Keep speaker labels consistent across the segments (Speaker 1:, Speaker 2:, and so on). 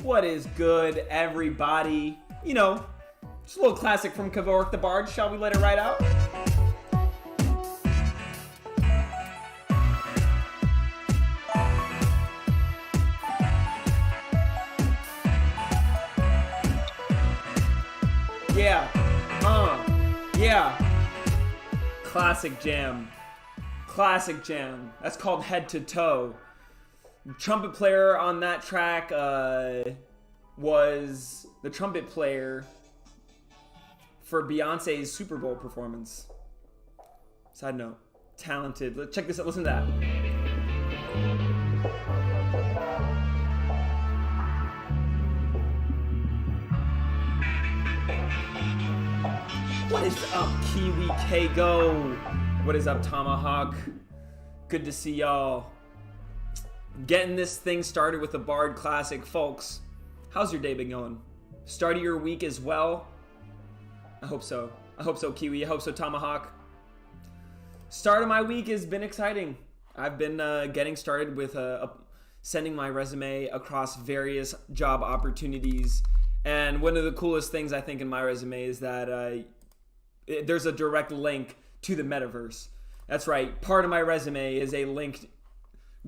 Speaker 1: What is good, everybody? You know, just a little classic from Kevork the Bard. Shall we let it ride out? Yeah. Classic jam. Classic jam. That's called Head to Toe. Trumpet player on that track was the trumpet player for Beyonce's Super Bowl performance. Side note, talented. Let's check this out. Listen to that. What is up, Kiwi K-Go? What is up, Tomahawk? Good to see y'all. Getting this thing started with the Bard Classic, folks. How's your day been going? Start of your week as well? I hope so. I hope so, Kiwi. I hope so, Tomahawk. Start of my week has been exciting. I've been getting started with sending my resume across various job opportunities. And one of the coolest things I think in my resume is that there's a direct link to the Metaverse. That's right. Part of my resume is a link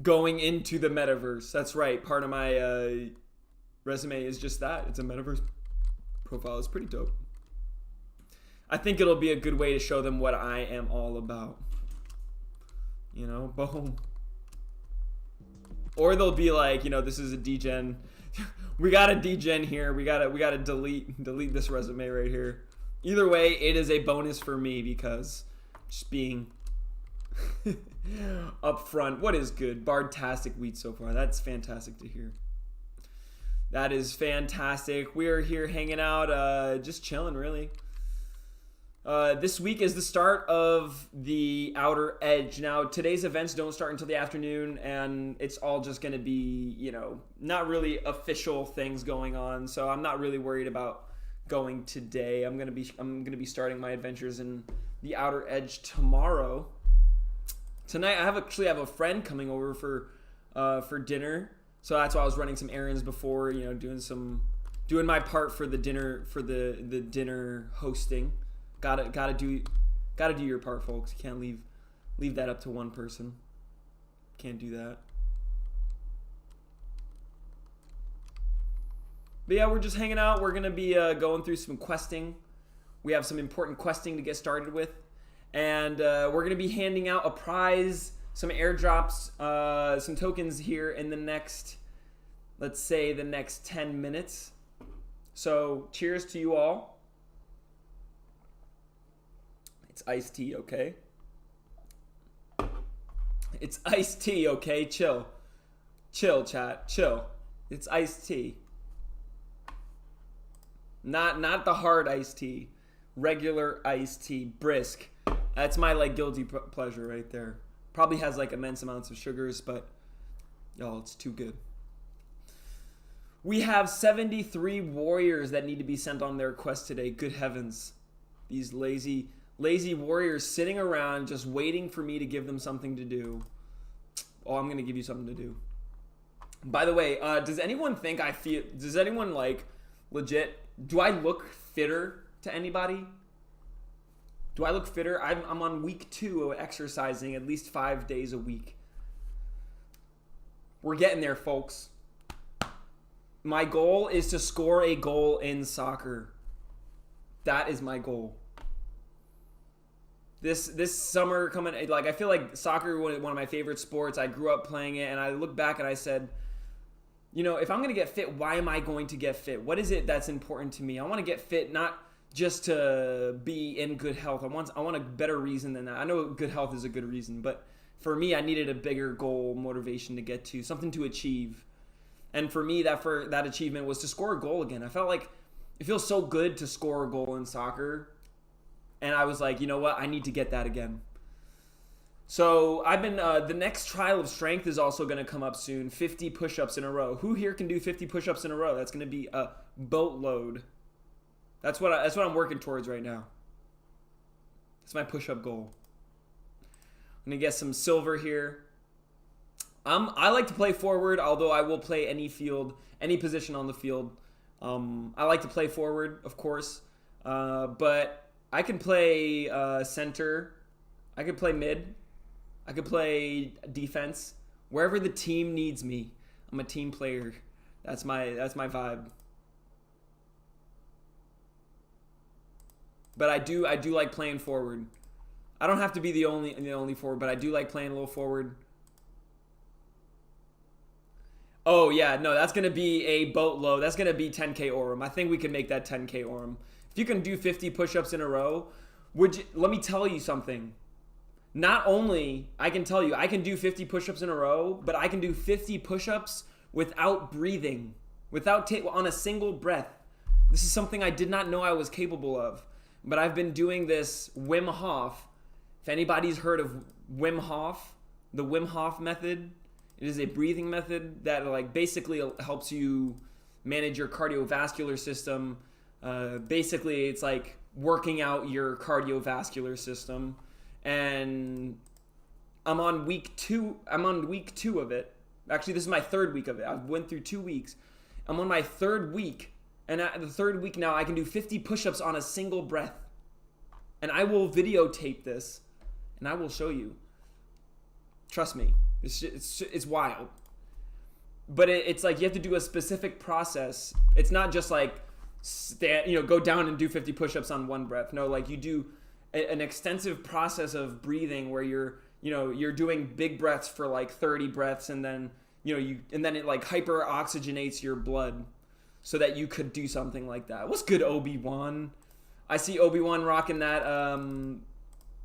Speaker 1: going into the Metaverse. That's right. Part of my resume is just that. It's a Metaverse profile. It's pretty dope. I think it'll be a good way to show them what I am all about. You know, boom. Or they'll be like, you know, this is a degen. We got a degen here. We gotta delete this resume right here. Either way, it is a bonus for me because just being up front. What is good? Bardtastic week so far. That's fantastic to hear. That is fantastic. We are here hanging out, just chilling, really. This week is the start of the Outer Edge. Now, today's events don't start until the afternoon, and it's all just going to be, you know, not really official things going on. So I'm not really worried about going today. I'm gonna be starting my adventures in the Outer Edge tomorrow. Tonight, I actually have a friend coming over for dinner. So that's why I was running some errands before, you know, doing my part for the dinner hosting. Gotta do your part, folks. You can't leave that up to one person. Can't do that. But yeah, we're just hanging out. We're gonna be going through some questing. We have some important questing to get started with, and we're gonna be handing out a prize, some airdrops, some tokens here in the next, let's say, the next 10 minutes. So cheers to you all. It's iced tea, okay? It's iced tea, okay? Chill, chat, chill. It's iced tea. Not the hard iced tea. Regular iced tea. Brisk. That's my, like, guilty pleasure right there. Probably has, like, immense amounts of sugars, but, y'all, it's too good. We have 73 warriors that need to be sent on their quest today. Good heavens. These lazy warriors sitting around just waiting for me to give them something to do. Oh, I'm going to give you something to do. By the way, does anyone like, legit, do I look fitter to anybody? Do I look fitter? I'm on week 2 of exercising at least 5 days a week. We're getting there, folks. My goal is to score a goal in soccer. That is my goal. This summer coming, like, I feel like soccer was one of my favorite sports. I grew up playing it, and I look back and I said, you know, if I'm going to get fit, why am I going to get fit? What is it that's important to me? I want to get fit not just to be in good health. I want a better reason than that. I know good health is a good reason, but for me, I needed a bigger goal, motivation to get to, something to achieve. And for me, that achievement was to score a goal again. I felt like it feels so good to score a goal in soccer. And I was like, you know what? I need to get that again. So I've been, the next trial of strength is also going to come up soon. 50 push-ups in a row. Who here can do 50 push-ups in a row? That's going to be a boatload. That's what I'm working towards right now. That's my push-up goal. I'm going to get some silver here. I like to play forward, although I will play any field, any position on the field. I like to play forward, of course, but I can play center. I could play mid. I could play defense. Wherever the team needs me. I'm a team player. That's my vibe. But I do like playing forward. I don't have to be the only forward, but I do like playing a little forward. Oh yeah, no, that's gonna be a boatload. That's gonna be 10k Orem. I think we can make that 10k Orem. If you can do 50 push-ups in a row, let me tell you something. Not only I can tell you I can do 50 push-ups in a row, but I can do 50 push-ups without breathing, on a single breath. This is something I did not know I was capable of, but I've been doing this Wim Hof. If anybody's heard of Wim Hof, the Wim Hof method, it is a breathing method that like basically helps you manage your cardiovascular system. Basically, it's like working out your cardiovascular system. And I'm on week 2. I'm on week 2 of it. Actually, this is my 3rd week of it. I went through 2 weeks. I'm on my 3rd week. And at the 3rd week now, I can do 50 push-ups on a single breath. And I will videotape this. And I will show you. Trust me. It's wild. But it's like you have to do a specific process. It's not just like, go down and do 50 push-ups on one breath. No, like you do an extensive process of breathing where you're doing big breaths for like 30 breaths, and then and then it like hyper oxygenates your blood so that you could do something like that. What's good, Obi-Wan? I see Obi-Wan rocking that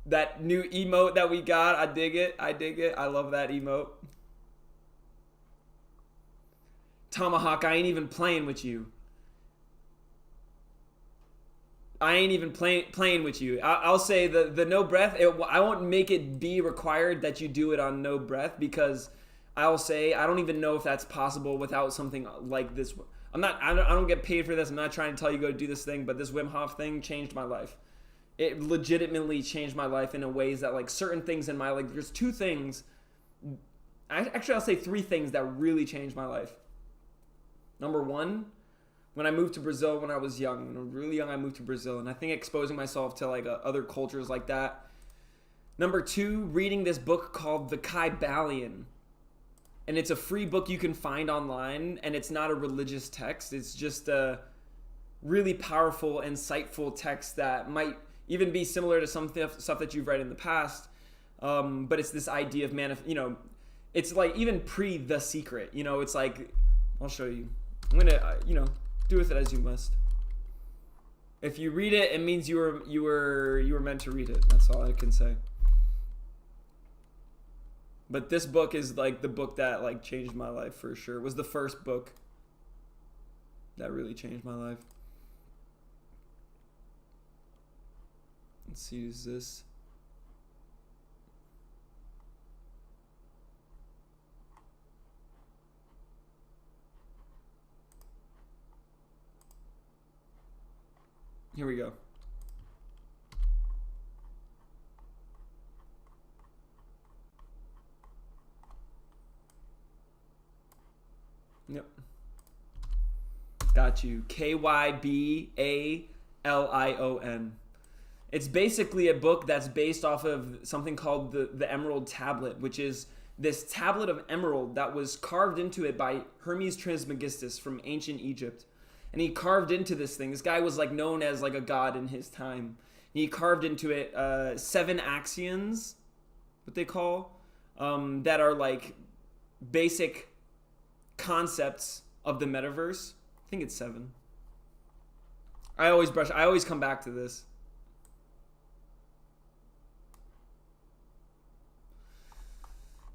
Speaker 1: that new emote that we got. I dig it. I love that emote. Tomahawk, I ain't even playing with you. I ain't even playing with you. I'll say the no breath. I won't make it be required that you do it on no breath, because I'll say I don't even know if that's possible without something like this. I don't get paid for this. I'm not trying to tell you go do this thing, but this Wim Hof thing changed my life. It legitimately changed my life in a ways that like certain things in my life. There's 2 things. I'll say 3 things that really changed my life. Number 1. When I moved to Brazil when I was young. When I was really young, I moved to Brazil. And I think exposing myself to like other cultures like that. Number 2, reading this book called The Kybalion. And it's a free book you can find online. And it's not a religious text. It's just a really powerful, insightful text that might even be similar to some stuff that you've read in the past. But it's this idea of, it's like even pre The Secret. It's like, I'll show you. I'm going to, do with it as you must. If you read it, it means you were meant to read it. That's all I can say. But this book is like the book that like changed my life for sure. It was the first book that really changed my life. Let's see, is this? Here we go. Yep. Got you. Kybalion. It's basically a book that's based off of something called the Emerald Tablet, which is this tablet of emerald that was carved into it by Hermes Trismegistus from ancient Egypt. And he carved into this thing. This guy was like known as like a god in his time. And he carved into it 7 axioms, what they call, that are like basic concepts of the metaverse. I think it's 7. I always come back to this.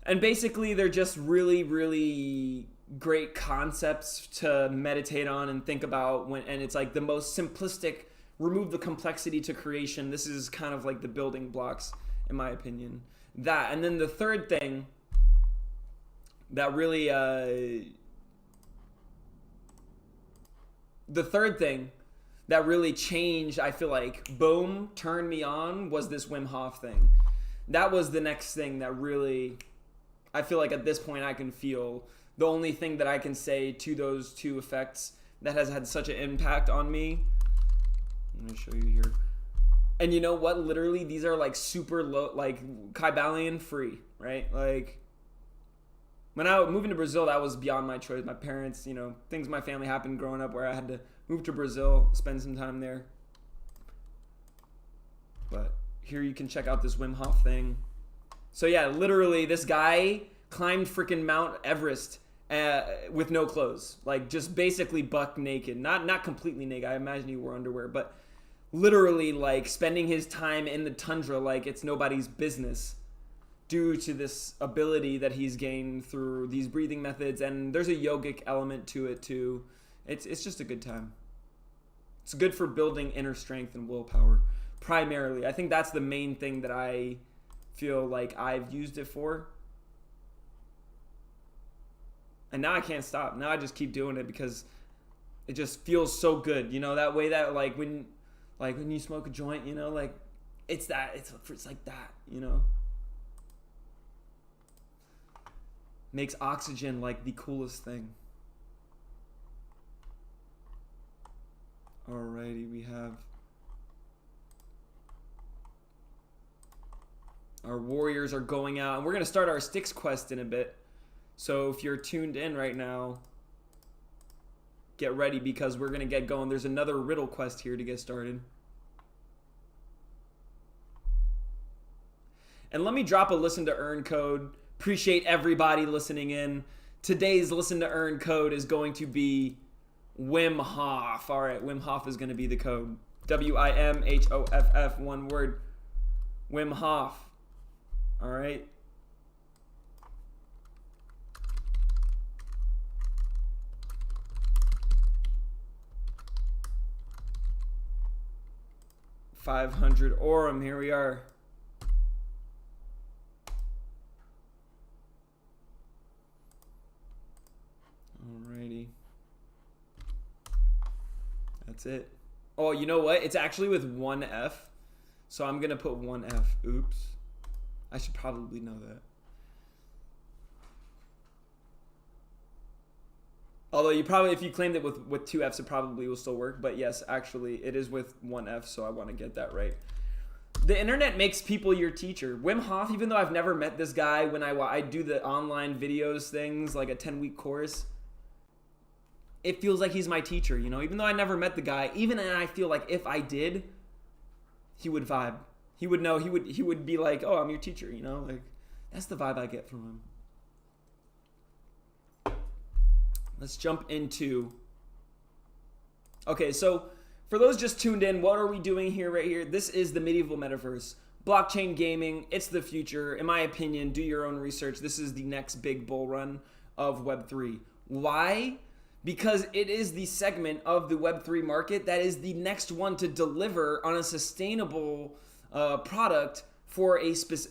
Speaker 1: And basically they're just really, really great concepts to meditate on and think about and it's like the most simplistic, remove the complexity to creation. This is kind of like the building blocks, in my opinion. That, and then the third thing that really changed, I feel like, boom, turned me on, was this Wim Hof thing. That was the next thing that really I feel like at this point I can feel the only thing that I can say to those two effects that has had such an impact on me. I'm gonna show you here. And you know what? Literally, these are like super low, like Kybalion free, right? Like when I was moving to Brazil, that was beyond my choice. My parents, you know, things in my family happened growing up where I had to move to Brazil, spend some time there. But here you can check out this Wim Hof thing. So yeah, literally, this guy climbed freaking Mount Everest with no clothes, like just basically buck naked. Not completely naked. I imagine he wore underwear, but literally like spending his time in the tundra like it's nobody's business due to this ability that he's gained through these breathing methods. And there's a yogic element to it too. It's just a good time. It's good for building inner strength and willpower primarily. I think that's the main thing that I feel like I've used it for. And now I can't stop. Now I just keep doing it because it just feels so good. You know, that way that like when you smoke a joint, you know, like it's like that, you know. Makes oxygen like the coolest thing. Alrighty, we have our warriors are going out, and we're gonna start our Styx quest in a bit. So if you're tuned in right now, get ready because we're gonna get going. There's another riddle quest here to get started. And let me drop a listen to earn code. Appreciate everybody listening in. Today's listen to earn code is going to be Wim Hof. All right, Wim Hof is going to be the code. WIMHOFF, one word. Wim Hof. All right. $500 Aurum. Here we are. Alrighty. That's it. Oh, you know what? It's actually with one F. So I'm going to put one F. Oops. I should probably know that. Although you probably, if you claimed it with two Fs, it probably will still work. But yes, actually, it is with one F, so I want to get that right. The internet makes people your teacher. Wim Hof, even though I've never met this guy, when I do the online videos things, like a 10-week course, it feels like he's my teacher, you know? Even though I never met the guy, even and I feel like if I did, he would vibe. He would know, he would be like, oh, I'm your teacher, you know? Like, that's the vibe I get from him. Let's jump into... Okay, so for those just tuned in, what are we doing here right here? This is the medieval metaverse. Blockchain gaming, it's the future. In my opinion, do your own research. This is the next big bull run of Web3. Why? Because it is the segment of the Web3 market that is the next one to deliver on a sustainable product for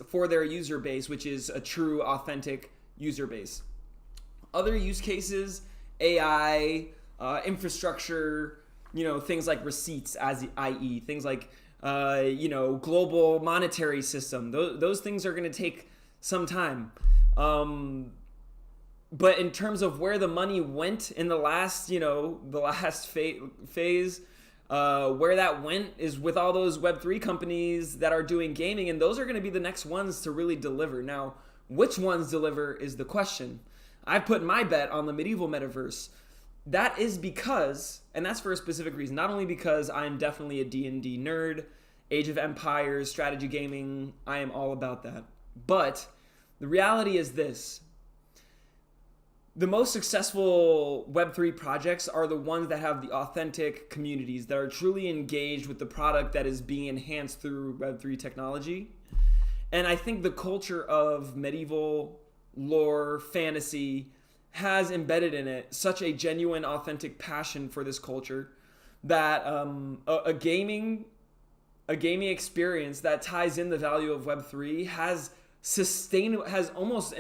Speaker 1: for their user base, which is a true, authentic user base. Other use cases, AI, infrastructure, you know, things like receipts, i.e., things like, you know, global monetary system. Those things are going to take some time. But in terms of where the money went in the last, you know, the last phase, where that went is with all those Web3 companies that are doing gaming, and those are going to be the next ones to really deliver. Now, which ones deliver is the question. I put my bet on the medieval metaverse. That is because, and that's for a specific reason, not only because I'm definitely a D&D nerd, Age of Empires, strategy gaming, I am all about that. But the reality is this. The most successful Web3 projects are the ones that have the authentic communities that are truly engaged with the product that is being enhanced through Web3 technology. And I think the culture of medieval lore, fantasy, has embedded in it such a genuine, authentic passion for this culture that a gaming experience that ties in the value of Web3 has almost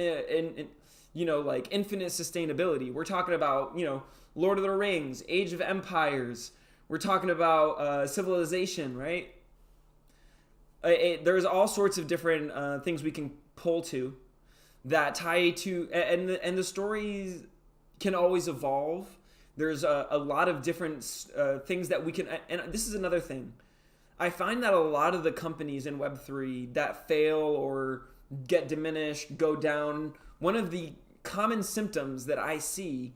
Speaker 1: you know, like infinite sustainability. We're talking about, you know, Lord of the Rings, Age of Empires. We're talking about Civilization, right? There's all sorts of different things we can pull to that tie to, and the stories can always evolve. There's a lot of different things that we can, and this is another thing. I find that a lot of the companies in Web3 that fail or get diminished, go down, one of the common symptoms that I see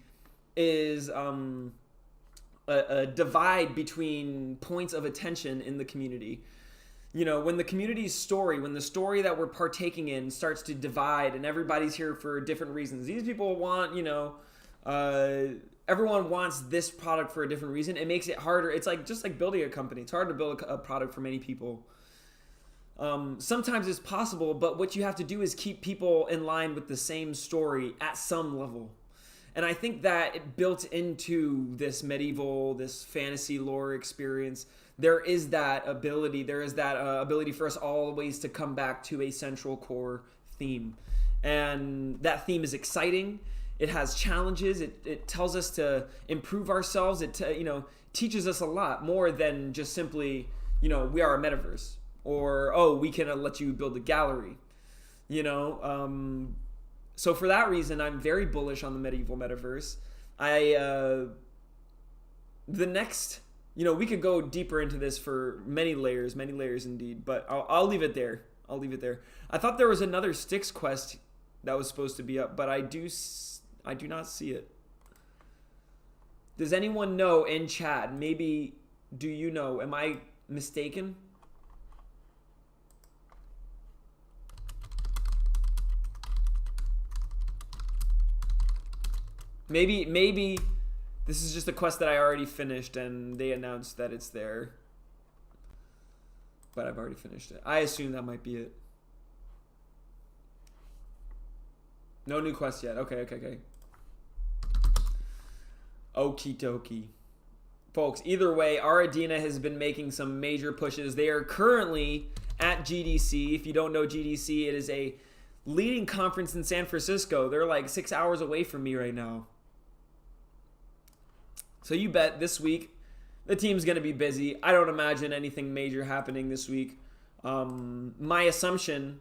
Speaker 1: is a divide between points of attention in the community. You know, when the community's story, when the story that we're partaking in starts to divide and everybody's here for different reasons. These people want, you know, everyone wants this product for a different reason. It makes it harder. It's like just like building a company. It's hard to build a product for many people. Sometimes it's possible, but what you have to do is keep people in line with the same story at some level. And I think that it built into this medieval, this fantasy lore experience, there is that ability. There is that ability for us always to come back to a central core theme. And that theme is exciting. It has challenges. It tells us to improve ourselves. It teaches us a lot more than just simply, we are a metaverse. Or, oh, we can let you build a gallery. So for that reason, I'm very bullish on the medieval metaverse. We could go deeper into this for many layers indeed, but I'll leave it there. I thought there was another Styx quest that was supposed to be up, but I do not see it. Does anyone know in chat? Maybe, do you know? Am I mistaken? Maybe this is just a quest that I already finished and they announced that it's there. But I've already finished it. I assume that might be it. No new quest yet. Okay. Okie dokie. Folks, either way, Aradina has been making some major pushes. They are currently at GDC. If you don't know GDC, it is a leading conference in San Francisco. They're like 6 hours away from me right now. So you bet this week the team's going to be busy. I don't imagine anything major happening this week. My assumption,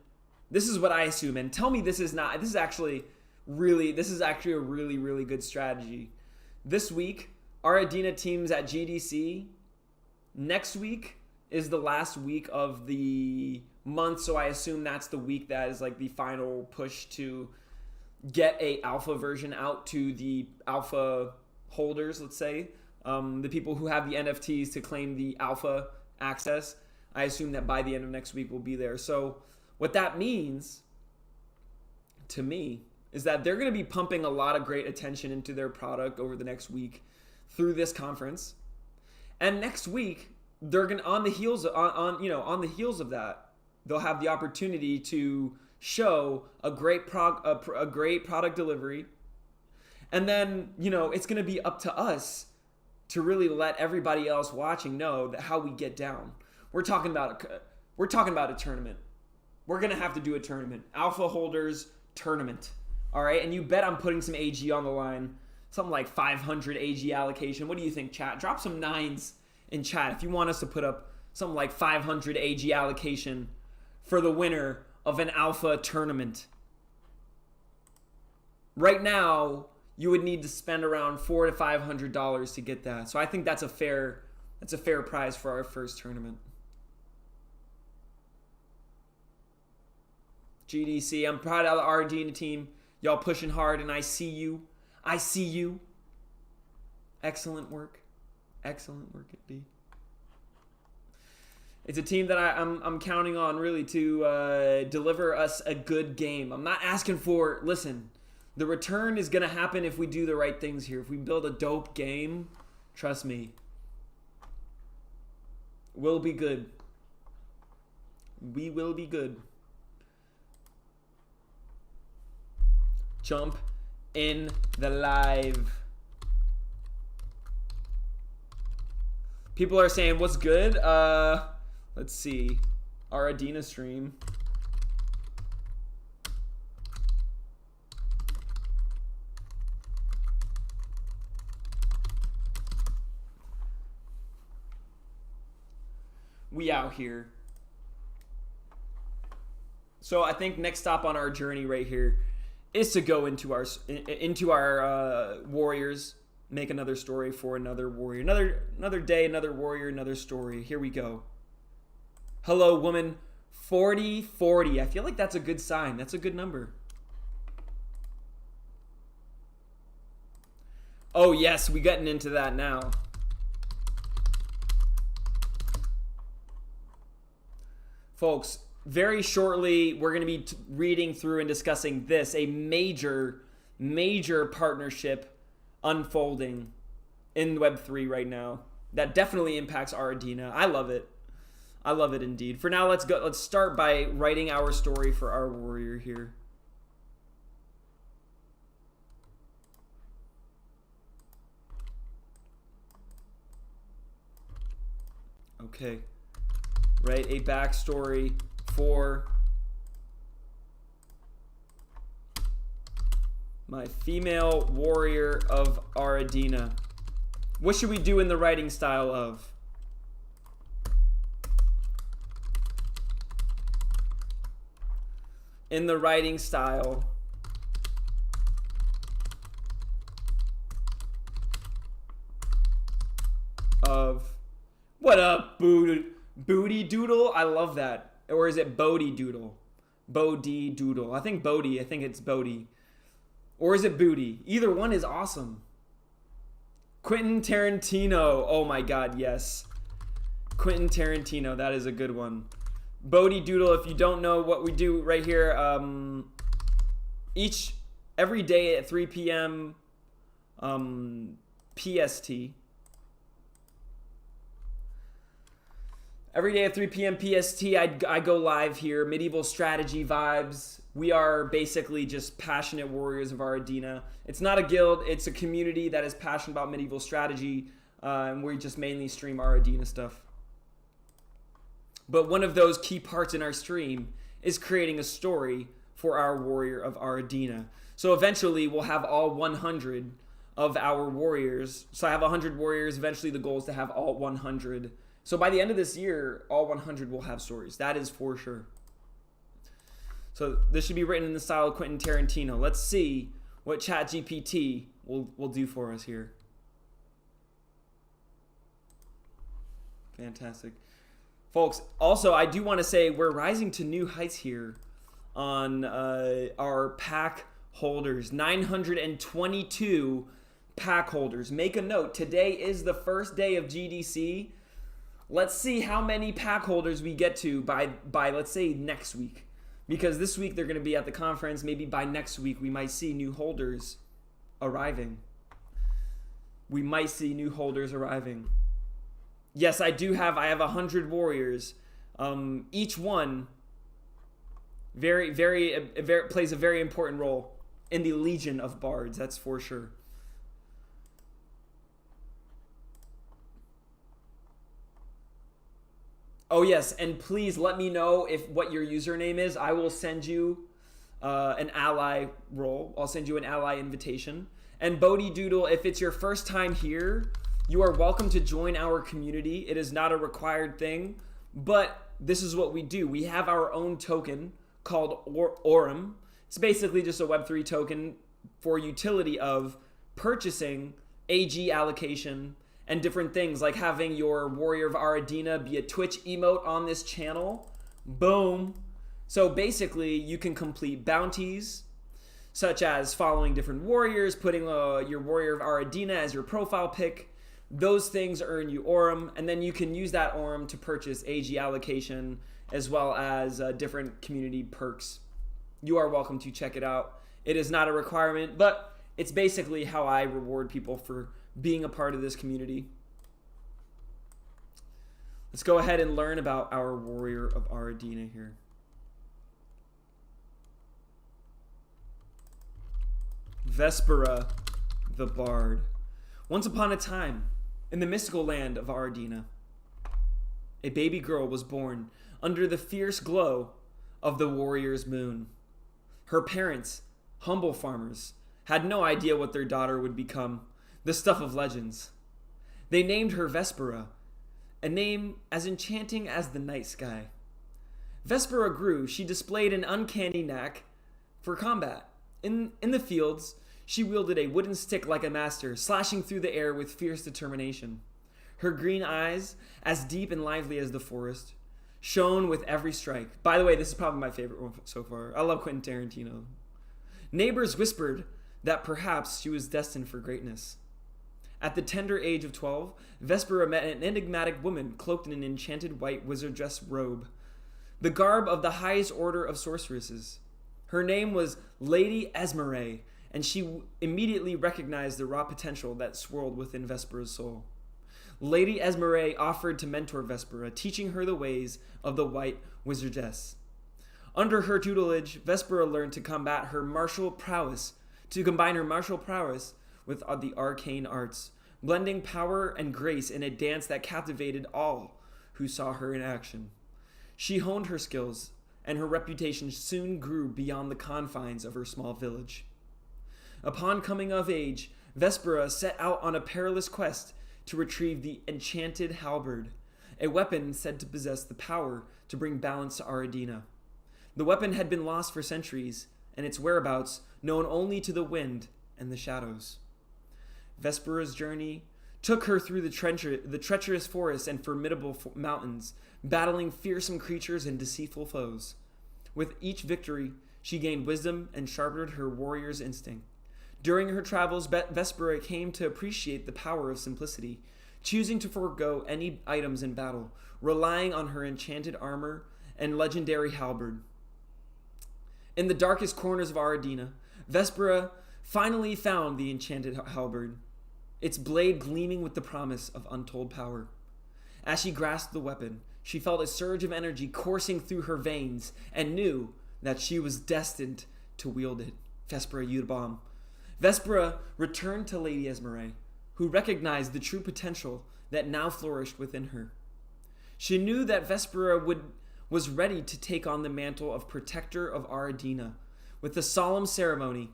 Speaker 1: this is what I assume, and tell me this is actually a really, really good strategy. This week, our Adina team's at GDC. Next week is the last week of the month, so I assume that's the week that is like the final push to get a alpha version out to the alpha holders, let's say, the people who have the NFTs to claim the alpha access. I assume that by the end of next week we'll be there. So what that means to me is that they're going to be pumping a lot of great attention into their product over the next week through this conference. And next week they're going to, on the heels of that, they'll have the opportunity to show a great product delivery. And then, it's going to be up to us to really let everybody else watching know that how we get down. We're talking about a tournament. We're going to have to do a tournament. Alpha holders tournament. All right? And you bet I'm putting some AG on the line. Something like 500 AG allocation. What do you think, chat? Drop some 9s in chat if you want us to put up something like 500 AG allocation for the winner of an alpha tournament. Right now, you would need to spend around $400 to $500 to get that. So I think that's a fair prize for our first tournament. GDC, I'm proud of the Ardina team. Y'all pushing hard, and I see you. Excellent work indeed. It's a team that I'm counting on really to deliver us a good game. I'm not asking for, listen, the return is going to happen if we do the right things here. If we build a dope game, trust me, we'll be good. We will be good. Jump in the live. People are saying, what's good? Let's see. Our Adina stream. We out here. So I think next stop on our journey right here is to go into our warriors, make another story for another warrior, another day, another warrior, another story. Here we go. Hello, woman. 4040. I feel like that's a good sign. That's a good number. Oh yes, we getting into that now. Folks, very shortly we're going to be reading through and discussing this, a major partnership unfolding in Web3 right now that definitely impacts our Ardina. I love it. I love it indeed. For now, let's go. Let's start by writing our story for our warrior here. Okay. Write a backstory for my female warrior of Ardina. What should we do in the writing style of? In the writing style of, what up, Booty Doodle? I love that. Or is it Bodie Doodle? Bodie Doodle. I think Bodie. I think it's Bodie. Or is it Booty? Either one is awesome. Quentin Tarantino. Oh my god, yes. Quentin Tarantino. That is a good one. Bodie Doodle, if you don't know what we do right here, every day at 3 p.m. PST. Every day at 3 p.m. PST, I go live here. Medieval strategy vibes. We are basically just passionate warriors of Ardina. It's not a guild. It's a community that is passionate about medieval strategy. And we just mainly stream Ardina stuff. But one of those key parts in our stream is creating a story for our warrior of Ardina. So eventually we'll have all 100 of our warriors. So I have 100 warriors. Eventually the goal is to have all 100. So by the end of this year, all 100 will have stories. That is for sure. So this should be written in the style of Quentin Tarantino. Let's see what ChatGPT will do for us here. Fantastic. Folks, also, I do want to say we're rising to new heights here on our pack holders. 922 pack holders. Make a note. Today is the first day of GDC. Let's see how many pack holders we get to by let's say next week. Because this week they're going to be at the conference. Maybe by next week we might see new holders arriving. We might see new holders arriving. Yes, I have 100 warriors. Each one very plays a very important role in the Legion of Bards, that's for sure. Oh yes, and please let me know what your username is. I will send you an ally role. I'll send you an ally invitation. And Bodie Doodle, if it's your first time here, you are welcome to join our community. It is not a required thing, but this is what we do. We have our own token called Aurum. It's basically just a Web3 token for utility of purchasing AG allocation and different things, like having your Warrior of Ardina be a Twitch emote on this channel. Boom. So basically, you can complete bounties, such as following different warriors, putting your Warrior of Ardina as your profile pic. Those things earn you Aurum, and then you can use that Aurum to purchase AG allocation, as well as different community perks. You are welcome to check it out. It is not a requirement, but it's basically how I reward people for being a part of this community. Let's go ahead and learn about our Warrior of Ardina here. Vespera, the Bard. Once upon a time, in the mystical land of Ardina, a baby girl was born under the fierce glow of the warrior's moon. Her parents, humble farmers, had no idea what their daughter would become, the stuff of legends. They named her Vespera, a name as enchanting as the night sky. Vespera grew. She displayed an uncanny knack for combat. In the fields, she wielded a wooden stick like a master, slashing through the air with fierce determination. Her green eyes, as deep and lively as the forest, shone with every strike. By the way, this is probably my favorite one so far. I love Quentin Tarantino. Neighbors whispered that perhaps she was destined for greatness. At the tender age of 12, Vespera met an enigmatic woman cloaked in an enchanted white wizard dress robe, the garb of the highest order of sorceresses. Her name was Lady Esmeralda, and she immediately recognized the raw potential that swirled within Vespera's soul. Lady Esmeralda offered to mentor Vespera, teaching her the ways of the white wizardess. Under her tutelage, Vespera learned to combine her martial prowess with the arcane arts, blending power and grace in a dance that captivated all who saw her in action. She honed her skills, and her reputation soon grew beyond the confines of her small village. Upon coming of age, Vespera set out on a perilous quest to retrieve the enchanted halberd, a weapon said to possess the power to bring balance to Aradina. The weapon had been lost for centuries, and its whereabouts known only to the wind and the shadows. Vespera's journey took her through the treacherous forests and formidable mountains, battling fearsome creatures and deceitful foes. With each victory, she gained wisdom and sharpened her warrior's instinct. During her travels, Vespera came to appreciate the power of simplicity, choosing to forego any items in battle, relying on her enchanted armor and legendary halberd. In the darkest corners of Aradina, Vespera finally found the enchanted halberd, its blade gleaming with the promise of untold power. As she grasped the weapon, she felt a surge of energy coursing through her veins and knew that she was destined to wield it. Vespera Udabom. Vespera returned to Lady Esmeralda, who recognized the true potential that now flourished within her. She knew that Vespera was ready to take on the mantle of protector of Aradina. With a solemn ceremony,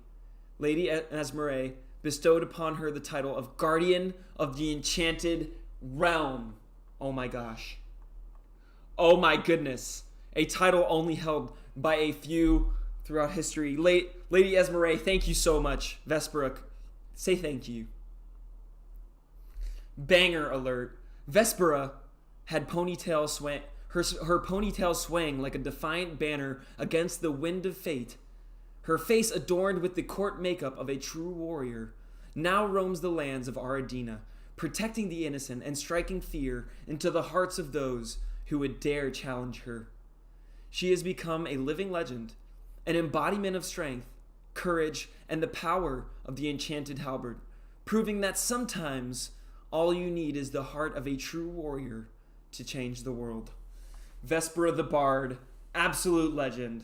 Speaker 1: Lady Esmeralda bestowed upon her the title of Guardian of the Enchanted Realm. Oh my gosh. Oh my goodness. A title only held by a few throughout history. Lady Esmeralda, thank you so much. Vespera, say thank you. Banger alert. Vespera had ponytail sway, her ponytail swaying like a defiant banner against the wind of fate. Her face adorned with the court makeup of a true warrior, now roams the lands of Aradina, protecting the innocent and striking fear into the hearts of those who would dare challenge her. She has become a living legend, an embodiment of strength, courage, and the power of the enchanted halberd, proving that sometimes all you need is the heart of a true warrior to change the world. Vespera the Bard, absolute legend.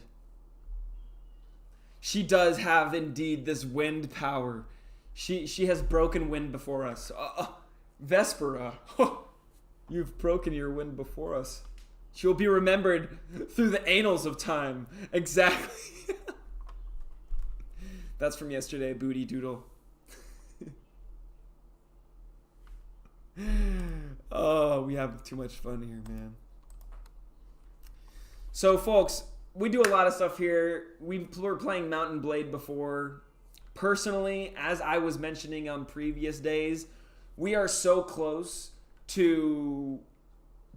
Speaker 1: She does have indeed this wind power. She has broken wind before us. Vespera, you've broken your wind before us. She'll be remembered through the annals of time. Exactly. That's from yesterday, Booty Doodle. Oh, we have too much fun here, man. So, folks, we do a lot of stuff here. We were playing Mountain Blade before. Personally, as I was mentioning on previous days, we are so close to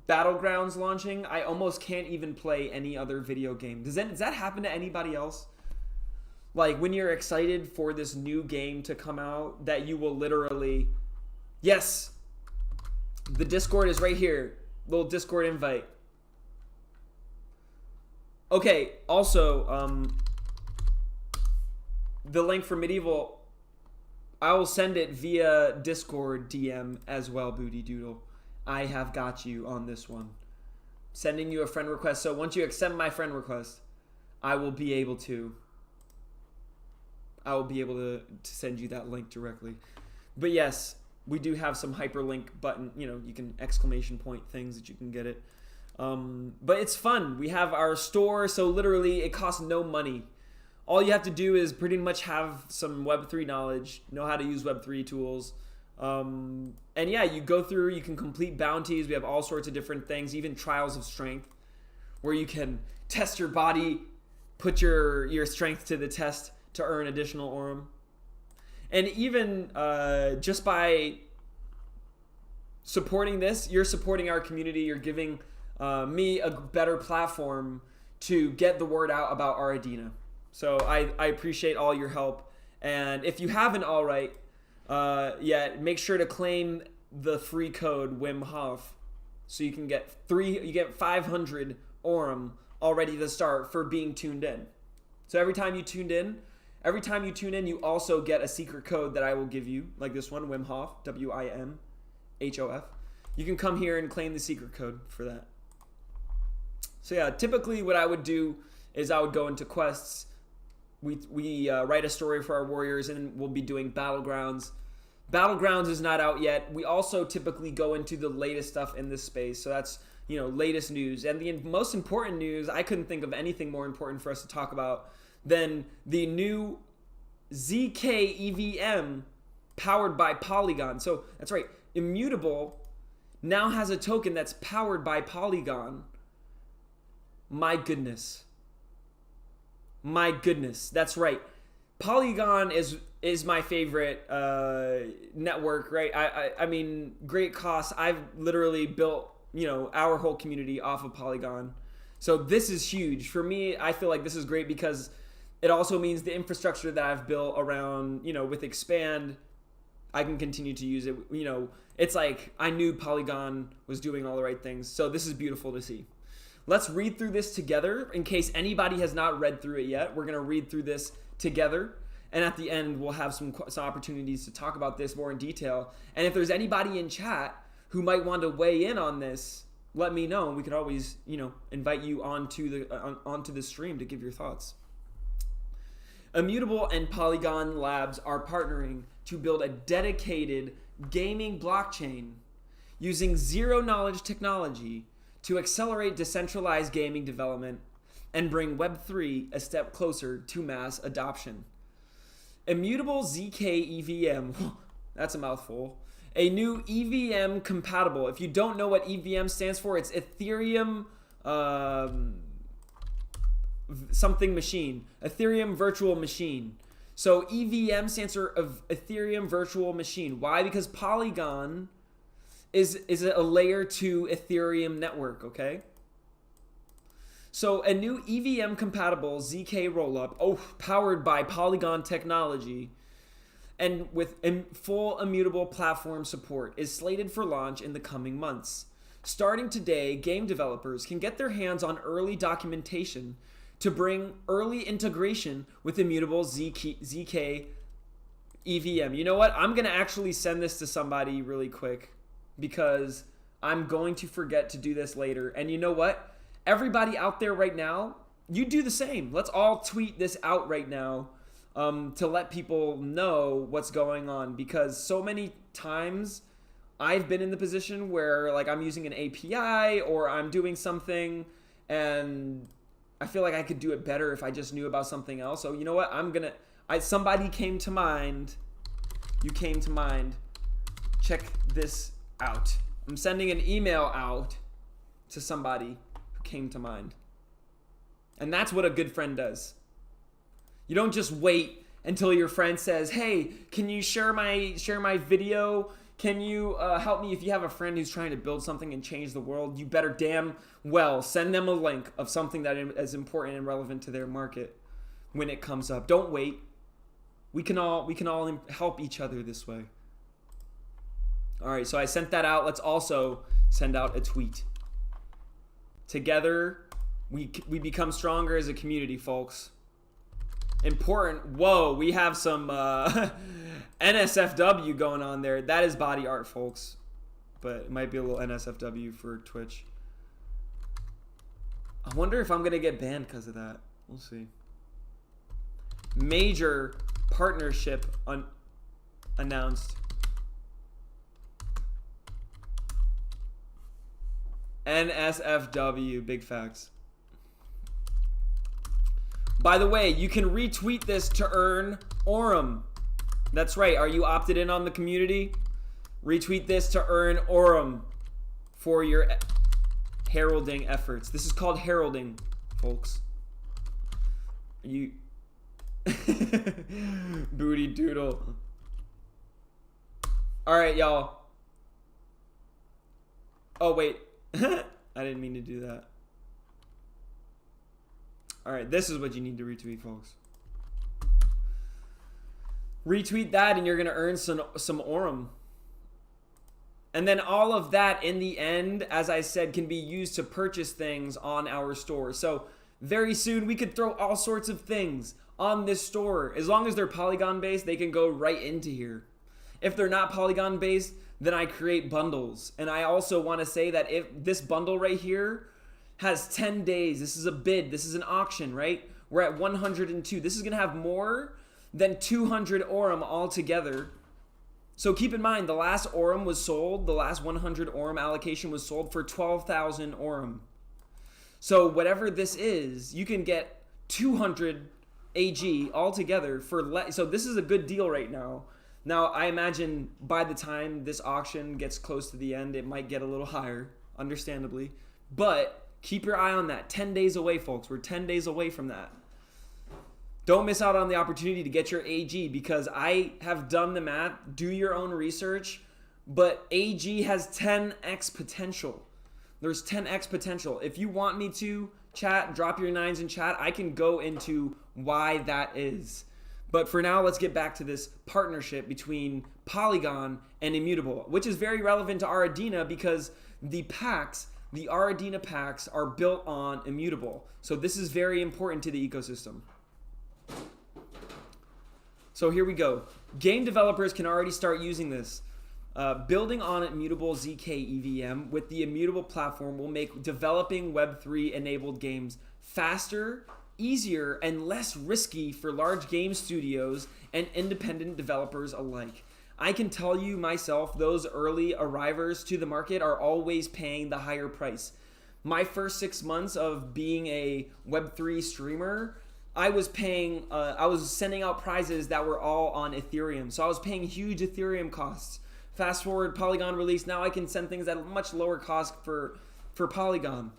Speaker 1: Battlegrounds launching. I almost can't even play any other video game. Does that happen to anybody else? Like, when you're excited for this new game to come out, that you will literally... Yes! The Discord is right here. Little Discord invite. Okay, also, the link for Medieval, I will send it via Discord DM as well, Booty Doodle. I have got you on this one. Sending you a friend request. So once you accept my friend request, I will be able to send you that link directly. But yes, we do have some hyperlink button, you can exclamation point things that you can get it. But it's fun. We have our store, so literally it costs no money. All you have to do is pretty much have some Web3 knowledge, know how to use Web3 tools. And yeah, you go through, you can complete bounties. We have all sorts of different things, even trials of strength, where you can test your body, put your strength to the test, to earn additional Aurum. And even just by supporting this, you're supporting our community. You're giving me a better platform to get the word out about our Adina. So I appreciate all your help. And if you haven't yet, make sure to claim the free code Wim Hof, so you can get 500 Aurum already to start for being tuned in. So every time you tune in, you also get a secret code that I will give you, like this one, Wim Hof, WIMHOF. You can come here and claim the secret code for that. So yeah, typically what I would do is I would go into quests. We write a story for our warriors, and we'll be doing Battlegrounds. Battlegrounds is not out yet. We also typically go into the latest stuff in this space. So that's, latest news. And the most important news, I couldn't think of anything more important for us to talk about than the new ZK EVM powered by Polygon. So that's right, Immutable now has a token that's powered by Polygon. My goodness, that's right. Polygon is my favorite network, right? I mean, great cost. I've literally built, our whole community off of Polygon. So this is huge. For me, I feel like this is great because it also means the infrastructure that I've built around, with Expand, I can continue to use it. It's like I knew Polygon was doing all the right things. So this is beautiful to see. Let's read through this together. In case anybody has not read through it yet, we're going to read through this together. And at the end, we'll have some opportunities to talk about this more in detail. And if there's anybody in chat who might want to weigh in on this, let me know. We could always, invite you onto the stream to give your thoughts. Immutable and Polygon Labs are partnering to build a dedicated gaming blockchain using zero-knowledge technology to accelerate decentralized gaming development and bring Web3 a step closer to mass adoption. Immutable ZK EVM, that's a mouthful, a new EVM compatible. If you don't know what EVM stands for, it's Ethereum something machine, Ethereum virtual machine. So EVM stands for Ethereum virtual machine. Why? Because Polygon is a layer 2 Ethereum network, okay? So a new EVM compatible ZK rollup, powered by Polygon technology and with full immutable platform support, is slated for launch in the coming months. Starting today, game developers can get their hands on early documentation to bring early integration with immutable ZK EVM. You know what? I'm going to actually send this to somebody really quick, because I'm going to forget to do this later. And you know what? Everybody out there right now, you do the same. Let's all tweet this out right now to let people know what's going on, because so many times I've been in the position where like I'm using an API or I'm doing something and I feel like I could do it better if I just knew about something else. So you know what? Somebody came to mind. You came to mind. Check this out. I'm sending an email out to somebody who came to mind. And that's what a good friend does. You don't just wait until your friend says, "Hey, can you share my video? Can you help me?" If you have a friend who's trying to build something and change the world, you better damn well send them a link of something that is important and relevant to their market when it comes up. Don't wait. We can all help each other this way. All right, so I sent that out. Let's also send out a tweet. Together, we become stronger as a community, folks. Important. Whoa, we have some NSFW going on there. That is body art, folks. But it might be a little NSFW for Twitch. I wonder if I'm going to get banned because of that. We'll see. Major partnership announced. NSFW, big facts. By the way, you can retweet this to earn Aurum. That's right. Are you opted in on the community? Retweet this to earn Aurum for your heralding efforts. This is called heralding, folks. Booty doodle. All right, y'all. Oh, wait. I didn't mean to do that. All right, this is what you need to retweet, folks. Retweet that and you're going to earn some Aurum. And then all of that in the end, as I said, can be used to purchase things on our store. So very soon we could throw all sorts of things on this store. As long as they're Polygon based, they can go right into here. If they're not Polygon based, then I create bundles. And I also want to say that if this bundle right here has 10 days, this is a bid, this is an auction, right? We're at 102. This is going to have more than 200 Aurum altogether. So keep in mind, the last Aurum was sold, the last 100 Aurum allocation was sold for 12,000 Aurum. So whatever this is, you can get 200 AG altogether for so this is a good deal right now. Now, I imagine by the time this auction gets close to the end, it might get a little higher, understandably. But keep your eye on that. 10 days away, folks. We're 10 days away from that. Don't miss out on the opportunity to get your AG because I have done the math. Do your own research. But AG has 10x potential. There's 10x potential. If you want me to, chat, drop your 9s in chat. I can go into why that is. But for now, let's get back to this partnership between Polygon and Immutable, which is very relevant to our Adena because the packs, the Adena packs are built on Immutable. So this is very important to the ecosystem. So here we go. Game developers can already start using this. Building on Immutable ZK EVM with the Immutable platform will make developing Web3 enabled games faster, easier, and less risky for large game studios and independent developers alike. I can tell you myself, those early arrivers to the market are always paying the higher price. My first 6 months of being a Web3 streamer, I was sending out prizes that were all on Ethereum. So I was paying huge Ethereum costs. Fast forward, Polygon release, now I can send things at a much lower cost for Polygon.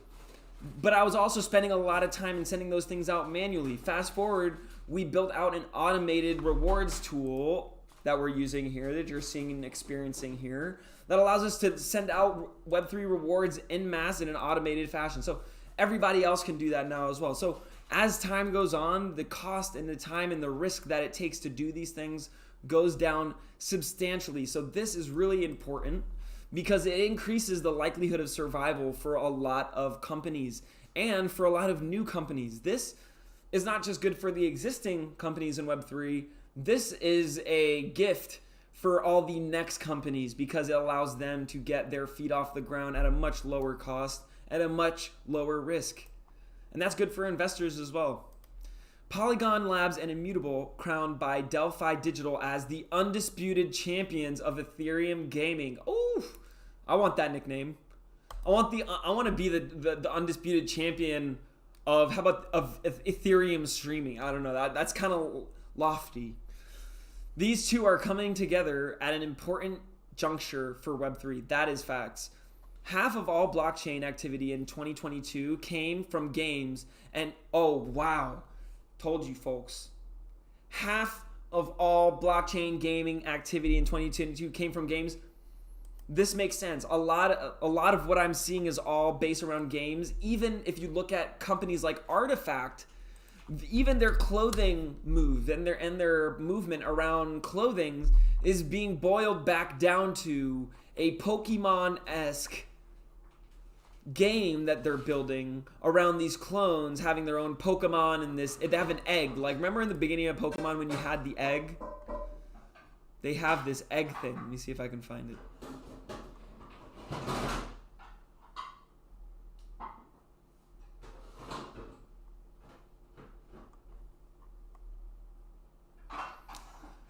Speaker 1: But I was also spending a lot of time in sending those things out manually. Fast forward, we built out an automated rewards tool that we're using here, that you're seeing and experiencing here, that allows us to send out Web3 rewards en masse in an automated fashion. So everybody else can do that now as well. So as time goes on, the cost and the time and the risk that it takes to do these things goes down substantially. So this is really important because it increases the likelihood of survival for a lot of companies and for a lot of new companies. This is not just good for the existing companies in Web3. This is a gift for all the next companies because it allows them to get their feet off the ground at a much lower cost, at a much lower risk. And that's good for investors as well. Polygon Labs and Immutable crowned by Delphi Digital as the undisputed champions of Ethereum gaming. Ooh, I want that nickname. I want to be the undisputed champion of Ethereum streaming. I don't know, that's kind of lofty. These two are coming together at an important juncture for Web3. That is facts. Half of all blockchain activity in 2022 came from games, and oh wow, told you folks. Half of all blockchain gaming activity in 2022 came from games. This makes sense. A lot of what I'm seeing is all based around games. Even if you look at companies like Artifact, even their clothing move and their movement around clothing is being boiled back down to a Pokemon-esque game that they're building around these clones having their own Pokemon and they have an egg. Like, remember in the beginning of Pokemon when you had the egg? They have this egg thing. Let me see if I can find it.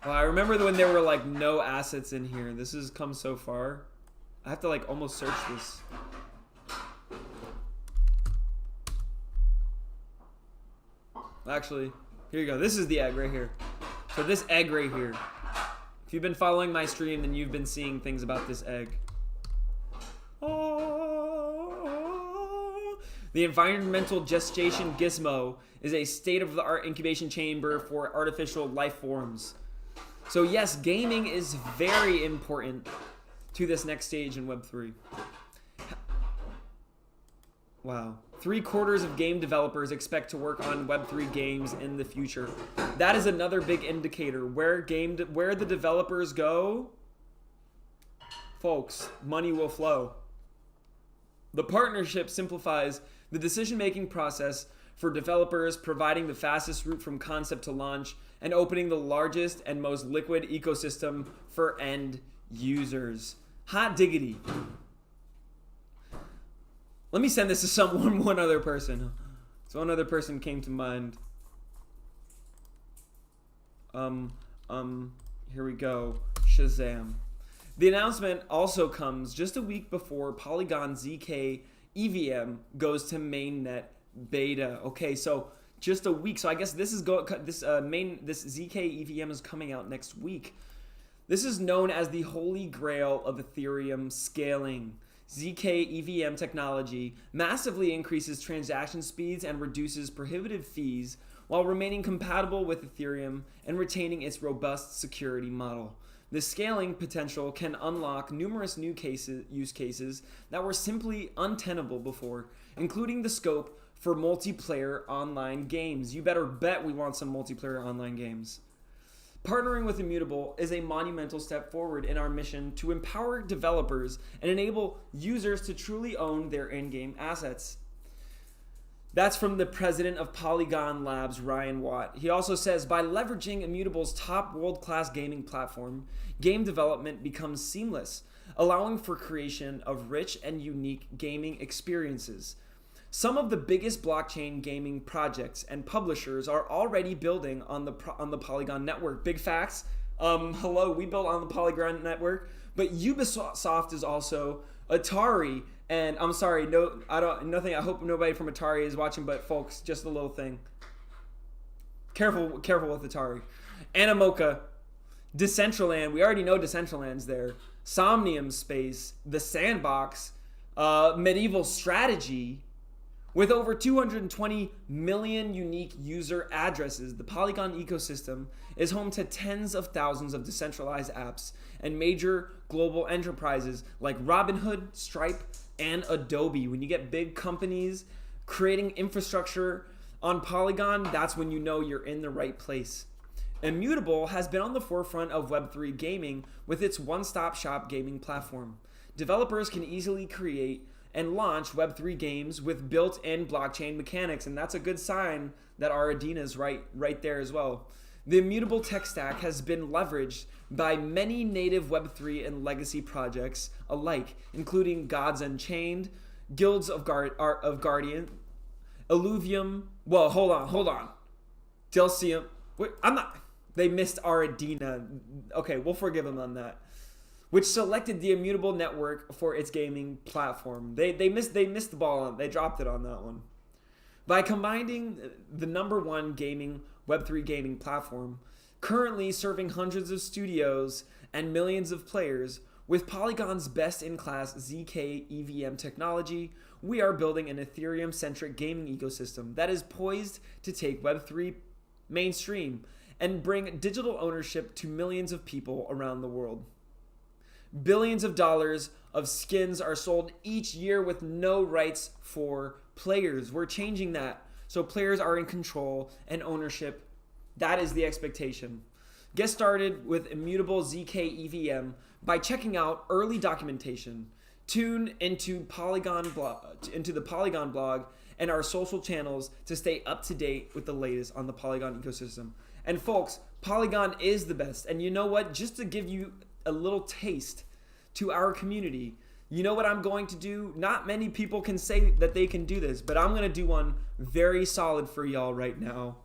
Speaker 1: Well, I remember when there were like no assets in here. This has come so far. I have to like almost search this. Actually, here you go. This is the egg right here. So this egg right here. If you've been following my stream, then you've been seeing things about this egg. Oh, The environmental gestation gizmo is a state-of-the-art incubation chamber for artificial life forms. So yes, gaming is very important to this next stage in Web3. Wow. 3/4 of game developers expect to work on Web3 games in the future. That is another big indicator. Where the developers go, folks, money will flow. The partnership simplifies the decision-making process for developers, providing the fastest route from concept to launch and opening the largest and most liquid ecosystem for end users. Hot diggity. Let me send this to one other person. So one other person came to mind. Here we go. Shazam. The announcement also comes just a week before Polygon ZK EVM goes to mainnet beta. Okay, so just a week. So I guess this ZK EVM is coming out next week. This is known as the holy grail of Ethereum scaling. ZK EVM technology massively increases transaction speeds and reduces prohibitive fees while remaining compatible with Ethereum and retaining its robust security model. The scaling potential can unlock numerous new use cases that were simply untenable before, including the scope for multiplayer online games. You better bet we want some multiplayer online games. Partnering with Immutable is a monumental step forward in our mission to empower developers and enable users to truly own their in-game assets. That's from the president of Polygon Labs, Ryan Watt. He also says, by leveraging Immutable's top world-class gaming platform, game development becomes seamless, allowing for creation of rich and unique gaming experiences. Some of the biggest blockchain gaming projects and publishers are already building on the Polygon network. Big facts. Hello, we built on the Polygon network, but Ubisoft is also Atari. And I'm sorry, nothing. I hope nobody from Atari is watching, but folks, just a little thing. Careful with Atari. Animoca, Decentraland. We already know Decentraland's there. Somnium Space, The Sandbox, Medieval Strategy. With over 220 million unique user addresses, the Polygon ecosystem is home to tens of thousands of decentralized apps and major global enterprises like Robinhood, Stripe, and Adobe. When you get big companies creating infrastructure on Polygon, that's when you know you're in the right place. Immutable has been on the forefront of Web3 gaming with its one-stop shop gaming platform. Developers can easily create and launch Web3 games with built-in blockchain mechanics, and that's a good sign that our Adina is right there as well. The Immutable tech stack has been leveraged by many native Web3 and legacy projects alike, including Gods Unchained, Guilds of Guardian, Illuvium. Well, hold on. Delcium. Wait, they missed our Adina. Okay, we'll forgive them on that. Which selected the Immutable network for its gaming platform. They missed the ball on. They dropped it on that one. By combining the #1 gaming Web3 gaming platform, currently serving hundreds of studios and millions of players, with Polygon's best-in-class ZK EVM technology, we are building an Ethereum-centric gaming ecosystem that is poised to take Web3 mainstream and bring digital ownership to millions of people around the world. Billions of dollars of skins are sold each year with no rights for players. We're changing that so players are in control and ownership. That is the expectation. Get started with Immutable ZK EVM by checking out early documentation. Tune into the Polygon blog and our social channels to stay up to date with the latest on the Polygon ecosystem. And folks, Polygon is the best. And you know what? Just to give you a little taste to our community, you know what I'm going to do? Not many people can say that they can do this, but I'm going to do one very solid for y'all right now.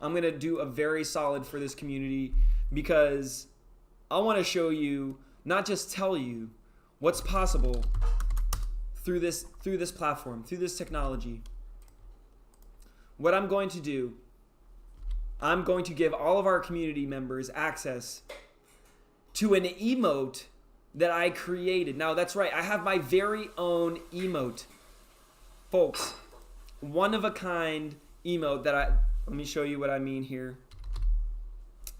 Speaker 1: I'm going to do a very solid for this community because I want to show you, not just tell you what's possible through this platform, through this technology. What I'm going to do, I'm going to give all of our community members access to an emote that I created. Now, that's right. I have my very own emote. Folks, one of a kind emote that let me show you what I mean here.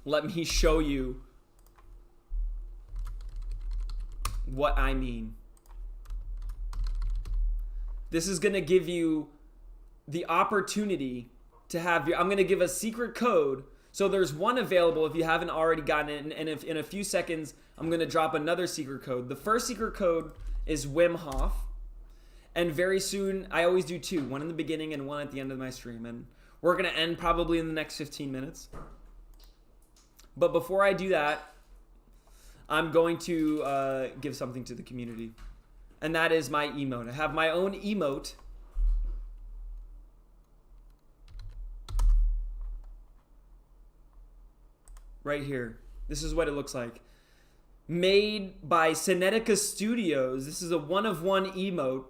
Speaker 1: Let me show you what I mean. This is going to give you the opportunity to have I'm going to give a secret code. So there's one available if you haven't already gotten it. And if in a few seconds, I'm going to drop another secret code. The first secret code is Wim Hof. And very soon, I always do two. One in the beginning and one at the end of my stream. And we're going to end probably in the next 15 minutes. But before I do that, I'm going to give something to the community. And that is my emote. I have my own emote. Right here. This is what it looks like. Made by Cinetica Studios. This is a one-of-one emote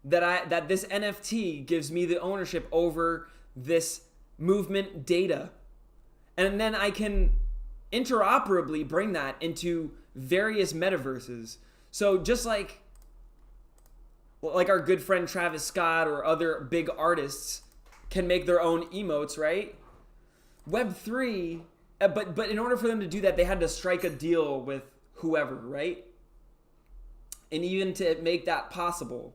Speaker 1: that this NFT gives me the ownership over this movement data. And then I can interoperably bring that into various metaverses. So just like our good friend Travis Scott or other big artists can make their own emotes, right? Web3, but in order for them to do that, they had to strike a deal with whoever, right? And even to make that possible.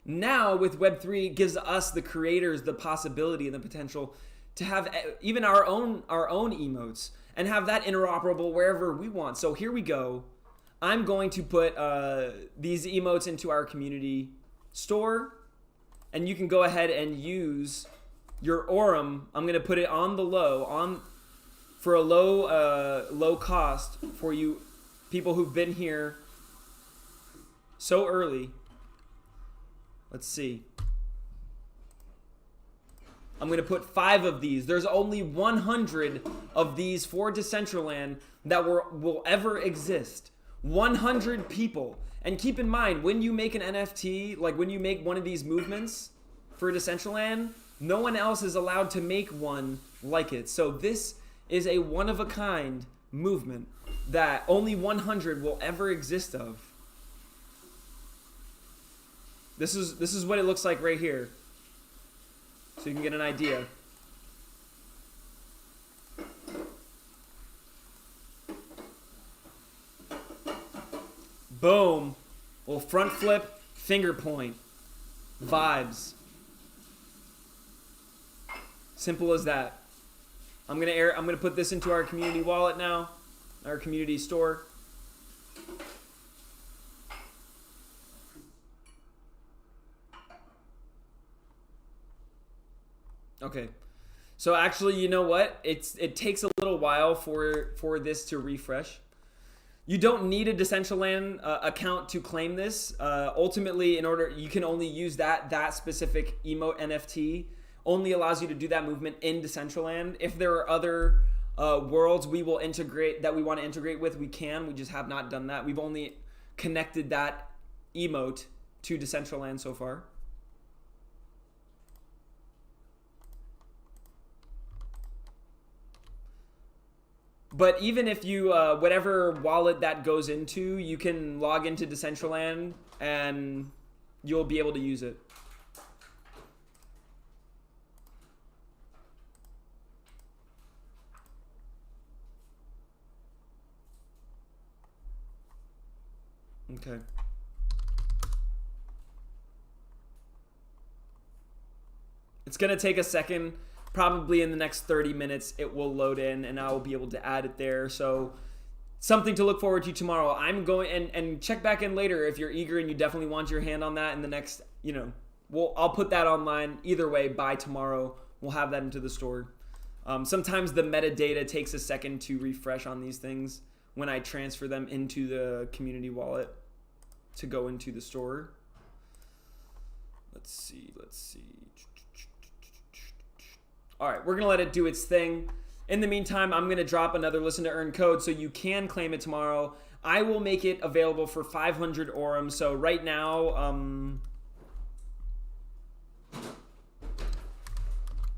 Speaker 1: Now with Web3, it gives us, the creators, the possibility and the potential to have even our own emotes and have that interoperable wherever we want. So here we go. I'm going to put these emotes into our community store, and you can go ahead and use your Aurum. I'm going to put it on the low, for a low cost for you people who've been here so early. Let's see. I'm going to put 5 of these. There's only 100 of these for Decentraland that will ever exist. 100 people. And keep in mind, when you make an NFT, like when you make one of these movements for Decentraland, no one else is allowed to make one like it. So this is a one-of-a-kind movement that only 100 will ever exist of. This is what it looks like right here. So you can get an idea. Boom. Well, front flip, finger point. Vibes. Simple as that. I'm gonna put this into our community wallet now, our community store. Okay, so actually, you know what? It takes a little while for this to refresh. You don't need a Decentraland account to claim this. Ultimately, you can only use that specific emote NFT. Only allows you to do that movement in Decentraland. If there are other worlds we want to integrate with, we can. We just have not done that. We've only connected that emote to Decentraland so far. But even if you, whatever wallet that goes into, you can log into Decentraland and you'll be able to use it. Okay. It's going to take a second. Probably in the next 30 minutes, it will load in and I will be able to add it there. So something to look forward to tomorrow. I'm going and check back in later if you're eager and you definitely want your hand on that in the next, I'll put that online either way by tomorrow. We'll have that into the store. Sometimes the metadata takes a second to refresh on these things when I transfer them into the community wallet to go into the store. Let's see. All right, we're going to let it do its thing. In the meantime, I'm going to drop another listen to earn code so you can claim it tomorrow. I will make it available for 500 Aurum. So right now,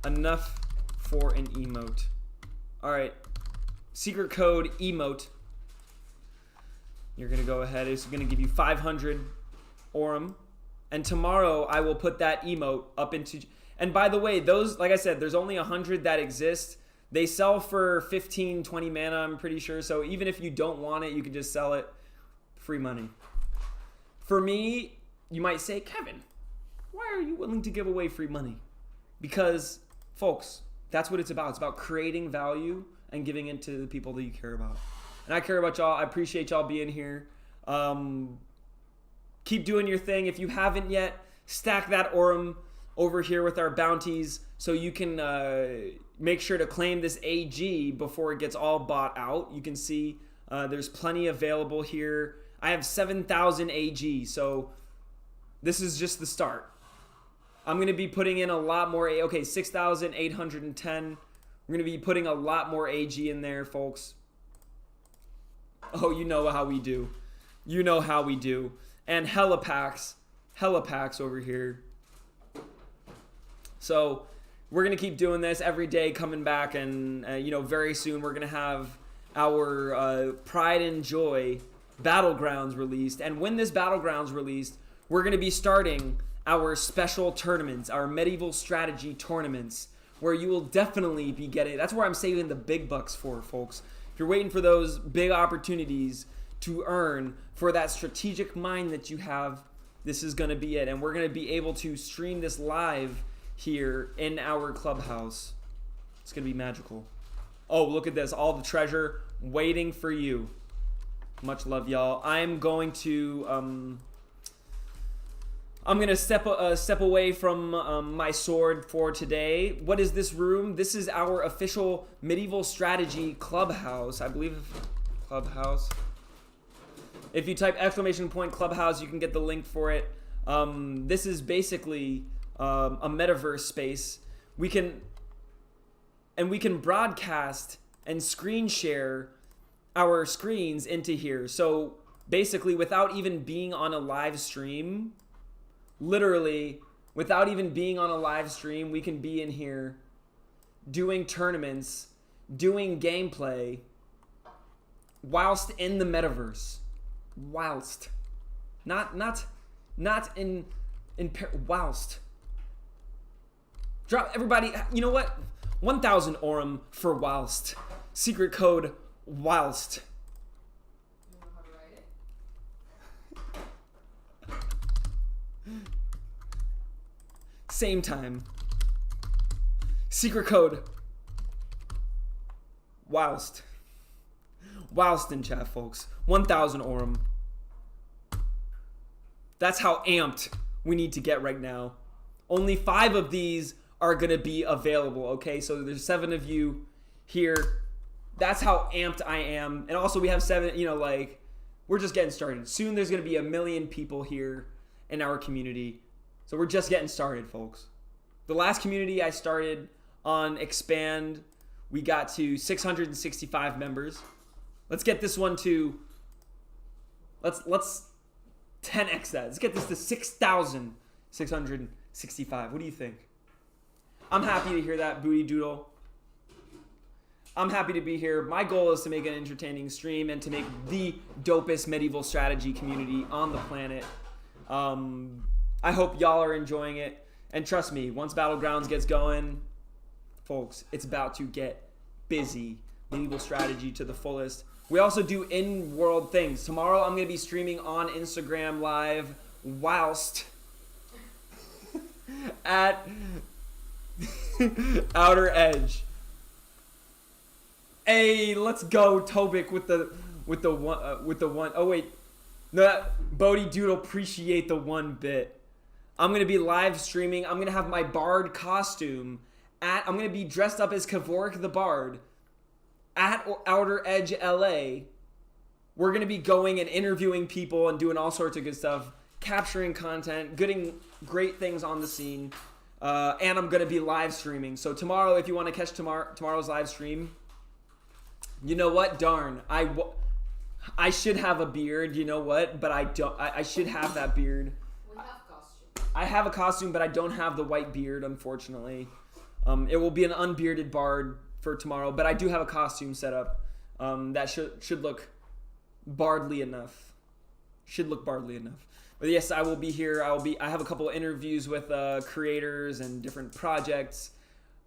Speaker 1: enough for an emote. All right, secret code emote. You're going to go ahead. It's going to give you 500 Aurum. And tomorrow I will put that emote up into... And by the way, those, like I said, there's only 100 that exist. They sell for 15, 20 mana, I'm pretty sure. So even if you don't want it, you can just sell it. Free money. For me, you might say, Kevin, why are you willing to give away free money? Because, folks, that's what it's about. It's about creating value and giving it to the people that you care about. And I care about y'all. I appreciate y'all being here. Keep doing your thing. If you haven't yet, stack that Aurum over here with our bounties so you can make sure to claim this AG before it gets all bought out. You can see there's plenty available here. I have 7,000 AG, so this is just the start. I'm going to be putting in a lot more. Okay, 6,810. We're going to be putting a lot more AG in there, folks. Oh, you know how we do. You know how we do. And hella packs over here. So we're going to keep doing this every day, coming back. And, very soon we're going to have our Pride and Joy Battlegrounds released. And when this Battlegrounds released, we're going to be starting our special tournaments, our medieval strategy tournaments, where you will definitely be getting... That's where I'm saving the big bucks for, folks. If you're waiting for those big opportunities to earn for that strategic mind that you have, this is going to be it. And we're going to be able to stream this live here in our clubhouse. It's going to be magical. Oh, look at this. All the treasure waiting for you. Much love, y'all. I'm going to step away from my sword for today. What is this room? This is our official medieval strategy clubhouse. I believe clubhouse. If you type !clubhouse, you can get the link for it. This is basically a metaverse space. We can broadcast and screen share our screens into here. So basically, without even being on a live stream, literally, without even being on a live stream, we can be in here doing tournaments, doing gameplay, whilst in the metaverse. Whilst. Not in whilst. Drop, everybody, you know what? 1,000 Aurum for whilst. Secret code whilst.
Speaker 2: You know how to write it?
Speaker 1: Same time. Secret code whilst. Whilst in chat, folks. 1,000 Aurum. That's how amped we need to get right now. Only 5 of these are going to be available, okay? So there's 7 of you here. That's how amped I am. And also we have 7, we're just getting started. Soon there's going to be 1 million people here in our community. So we're just getting started, folks. The last community I started on Expand, we got to 665 members. Let's get this one to, let's 10x that. Let's get this to 6,665. What do you think? I'm happy to hear that, Booty Doodle. I'm happy to be here. My goal is to make an entertaining stream and to make the dopest medieval strategy community on the planet. I hope y'all are enjoying it. And trust me, once Battlegrounds gets going, folks, it's about to get busy. Medieval strategy to the fullest. We also do in-world things. Tomorrow I'm going to be streaming on Instagram Live whilst at Outer Edge. Hey, let's go, Tobik, with the one. Oh wait, no, Bodhi Doodle, appreciate the 1 bit. I'm gonna be live streaming. I'm gonna have my Bard costume I'm gonna be dressed up as Kevork the Bard at Outer Edge, LA. We're gonna be going and interviewing people and doing all sorts of good stuff, capturing content, getting great things on the scene, and I'm gonna be live streaming. So tomorrow, if you want to catch tomorrow's live stream. You know what? Darn. I should have a beard, you know what? But I don't. I should have that beard.
Speaker 2: We have costume.
Speaker 1: I have a costume, but I don't have the white beard, unfortunately. It will be an unbearded bard for tomorrow, but I do have a costume set up that should look bardly enough. Should look bardly enough. But yes, I will be here. I have a couple of interviews with creators and different projects.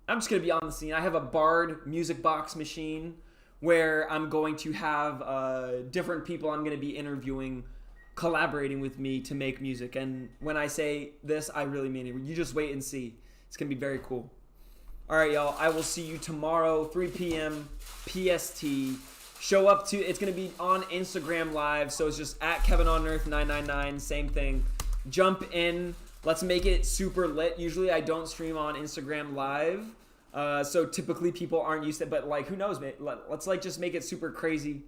Speaker 1: I'm just going to be on the scene. I have a Bard music box machine where I'm going to have different people I'm going to be interviewing, collaborating with me to make music. And when I say this, I really mean it. You just wait and see. It's going to be very cool. All right, y'all. I will see you tomorrow, 3 p.m. PST. Show up to, it's going to be on Instagram Live. So it's just at KevinOnEarth999. Same thing. Jump in. Let's make it super lit. Usually I don't stream on Instagram Live. So typically people aren't used to it. But like, who knows, man? Let's like just make it super crazy.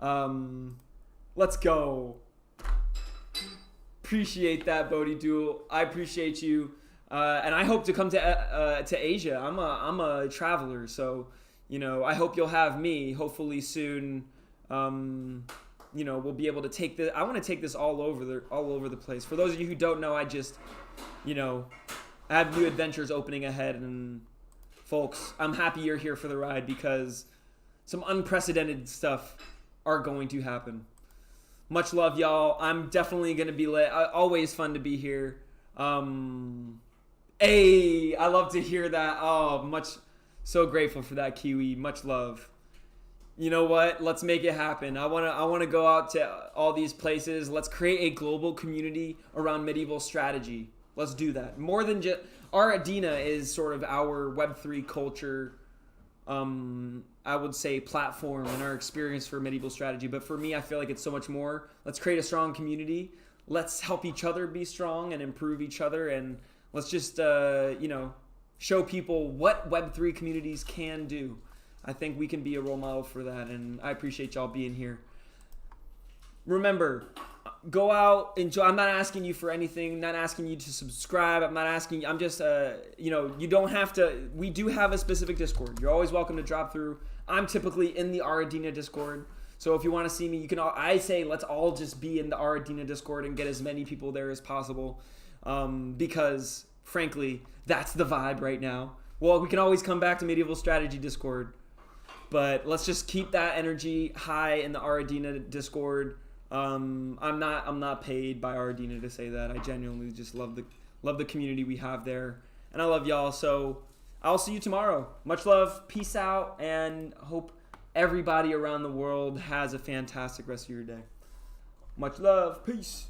Speaker 1: Let's go. Appreciate that, Bodhi Duel. I appreciate you. And I hope to come to Asia. I'm a traveler, so you know I hope you'll have me. Hopefully soon. You know we'll be able to take this. I want to take this all over the place. For those of you who don't know, I just you know I have new adventures opening ahead, and folks, I'm happy you're here for the ride because some unprecedented stuff are going to happen. Much love, y'all. I'm definitely gonna be lit. Always fun to be here. Hey, I love to hear that. Oh, so grateful for that, Kiwi. Much love. You know what? Let's make it happen. I wanna go out to all these places. Let's create a global community around medieval strategy. Let's do that. More than just our Adina is sort of our Web3 culture. I would say platform and our experience for medieval strategy. But for me, I feel like it's so much more. Let's create a strong community. Let's help each other be strong and improve each other, and let's just, you know, show people what Web3 communities can do. I think we can be a role model for that, and I appreciate y'all being here. Remember, go out, enjoy. I'm not asking you for anything, not asking you to subscribe. I'm just, you know, you don't have to. We do have a specific Discord. You're always welcome to drop through. I'm typically in the Aradina Discord. So if you want to see me, you can. I say let's all just be in the Aradina Discord and get as many people there as possible. Because frankly, that's the vibe right now. Well, we can always come back to Medieval Strategy Discord, but let's just keep that energy high in the Aradina Discord. I'm not paid by Aradina to say that. I genuinely just love the community we have there, and I love y'all. So I'll see you tomorrow. Much love, peace out, and hope everybody around the world has a fantastic rest of your day. Much love, peace.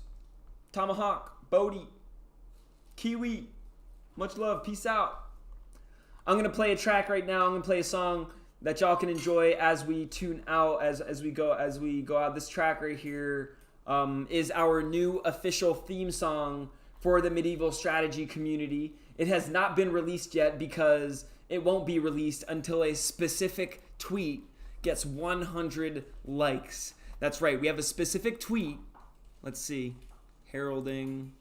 Speaker 1: Tomahawk, Bodhi, Kiwi, much love, peace out. I'm gonna play a track right now. I'm gonna play a song that y'all can enjoy as we tune out, as we go out. This track right here is our new official theme song for the medieval strategy community. It has not been released yet because it won't be released until a specific tweet gets 100 likes. That's right, we have a specific tweet. Let's see, heralding.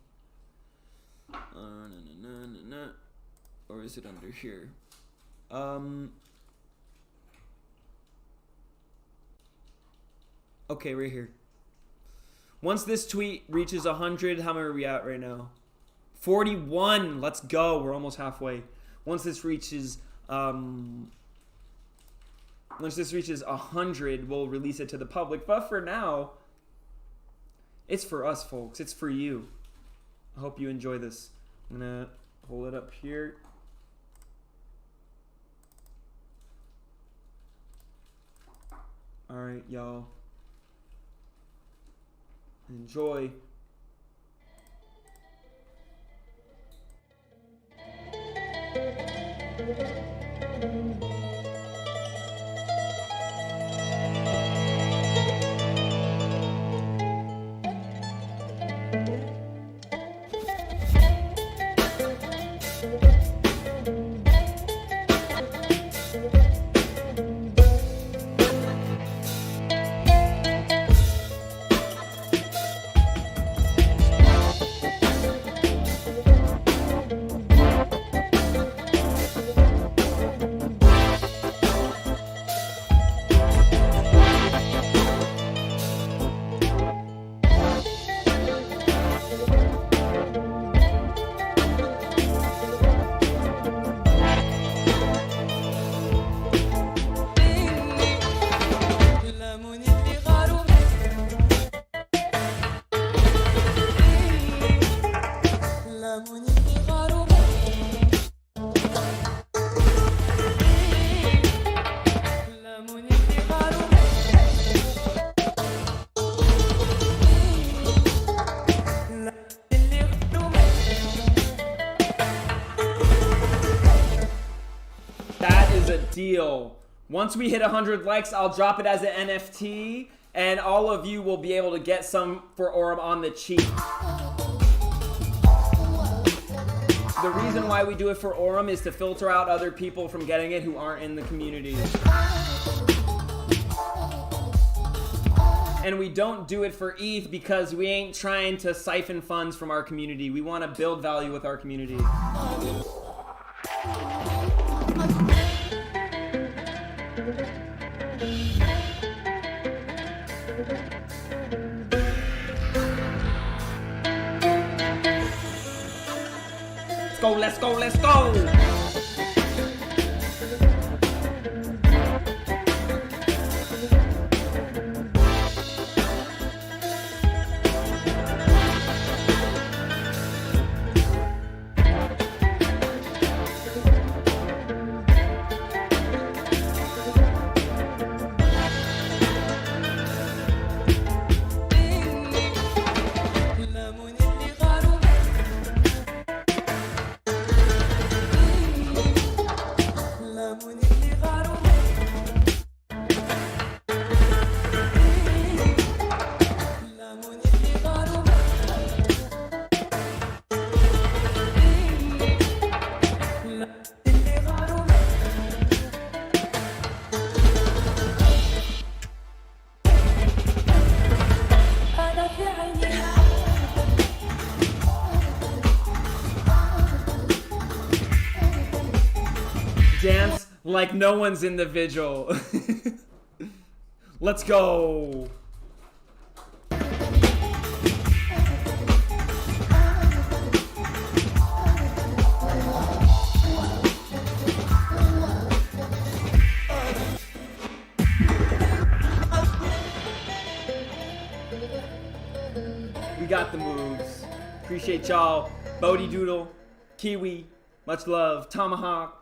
Speaker 1: Or is it under here? Okay, right here. Once this tweet reaches 100, how many are we at right now? 41. Let's go. We're almost halfway. Once this reaches 100, we'll release it to the public. But for now, it's for us, folks. It's for you. I hope you enjoy this. I'm gonna hold it up here. All right, y'all. Enjoy. deal. Once we hit 100 likes, I'll drop it as an NFT, and all of you will be able to get some for Orem on the cheap. The reason why we do it for Orem is to filter out other people from getting it who aren't in the community. And we don't do it for ETH because we ain't trying to siphon funds from our community. We want to build value with our community. Let's go, let's go, let's go! Dance like no one's in the vigil. Let's go. We got the moves. Appreciate y'all. Bodie Doodle, Kiwi, much love. Tomahawk.